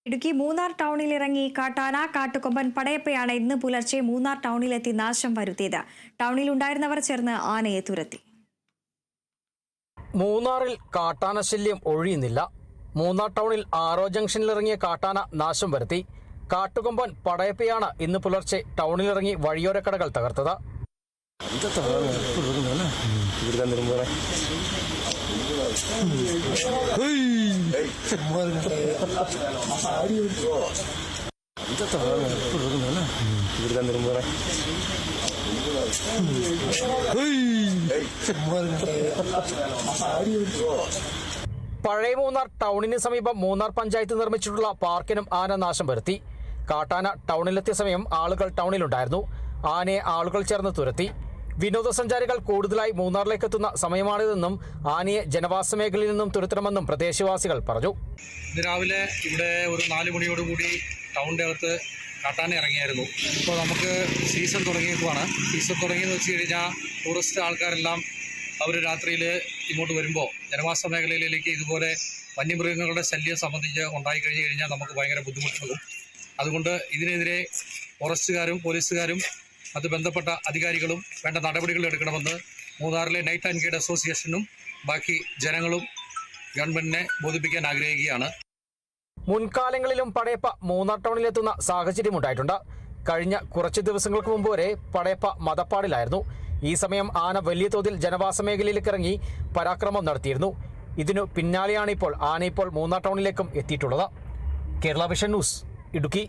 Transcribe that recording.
ഇടുക്കി മൂന്നാർ ടൗണിലിറങ്ങി കാട്ടാന കാട്ടുകൊമ്പൻ പടയപ്പയാണ് ഇന്ന് പുലർച്ചെ മൂന്നാർ ടൗണിലെത്തി നാശം വരുത്തിയത്. ടൗണിലുണ്ടായിരുന്നവർ ചേർന്ന് ആനയെ തുരത്തി. മൂന്നാറിൽ കാട്ടാന ശല്യം ഒഴിയുന്നില്ല. മൂന്നാർ ടൗണിൽ ആറോ ജംഗ്ഷനിലിറങ്ങിയ കാട്ടാന നാശം വരുത്തി. കാട്ടുകൊമ്പൻ പടയപ്പയാണ് ഇന്ന് പുലർച്ചെ ടൗണിലിറങ്ങി വഴിയോര കടകൾ തകർത്തത്. പഴയ മൂന്നാർ ടൗണിന് സമീപം മൂന്നാർ പഞ്ചായത്ത് നിർമ്മിച്ചിട്ടുള്ള പാർക്കിനും ആന നാശം വരുത്തി. കാട്ടാന ടൗണിലെത്തിയ സമയം ആളുകൾ ടൗണിലുണ്ടായിരുന്നു. ആനയെ ആളുകൾ ചേർന്ന് തുരത്തി. വിനോദസഞ്ചാരികൾ കൂടുതലായി മൂന്നാറിലേക്ക് എത്തുന്ന സമയമാണിതെന്നും ആനയെ ജനവാസ മേഖലയിൽ നിന്നും തുരത്തണമെന്നും പ്രദേശവാസികൾ പറഞ്ഞു. ഇന്ന് രാവിലെ ഇവിടെ ഒരു 4 മണിയോടുകൂടി ടൗണിൻ്റെ അകത്ത് കാട്ടാന ഇറങ്ങിയായിരുന്നു. ഇപ്പോൾ നമുക്ക് സീസൺ തുടങ്ങിയേക്കുവാണ്. സീസൺ തുടങ്ങിയെന്ന് വെച്ച് കഴിഞ്ഞാൽ ടൂറിസ്റ്റ് ആൾക്കാരെല്ലാം അവർ രാത്രിയിൽ ഇങ്ങോട്ട് വരുമ്പോൾ ജനവാസ മേഖലയിലേക്ക് ഇതുപോലെ വന്യമൃഗങ്ങളുടെ ശല്യം സംബന്ധിച്ച് ഉണ്ടായിക്കഴിഞ്ഞു കഴിഞ്ഞാൽ നമുക്ക് ഭയങ്കര ബുദ്ധിമുട്ടുണ്ടാകും. അതുകൊണ്ട് ഇതിനെതിരെ ഫോറസ്റ്റുകാരും പോലീസുകാരും അത് ബന്ധപ്പെട്ട അധികാരികളും വേണ്ട നടപടികൾ എടുക്കണമെന്ന് മൂന്നാറിലെ നൈറ്റ് ആൻഡ് ഗൈഡ് അസോസിയേഷനും ബാക്കി ജനങ്ങളും ഗവൺമെന്റിനെ ബോധിപ്പിക്കാൻ ആഗ്രഹിക്കുകയാണ്. മുൻകാലങ്ങളിലും പടയപ്പ മൂന്നാർ ടൗണിലെത്തുന്ന സാഹചര്യമുണ്ടായിട്ടുണ്ട്. കഴിഞ്ഞ കുറച്ച് ദിവസങ്ങൾക്ക് മുമ്പ് വരെ പടയപ്പ മതപ്പാടിലായിരുന്നു. ഈ സമയം ആന വലിയ തോതിൽ ജനവാസ മേഖലയിലേക്ക് ഇറങ്ങി പരാക്രമം നടത്തിയിരുന്നു. ഇതിനു പിന്നാലെയാണ് ആന ഇപ്പോൾ മൂന്നാർ ടൗണിലേക്കും എത്തിയിട്ടുള്ളത്. Kerala vision news, Idukki.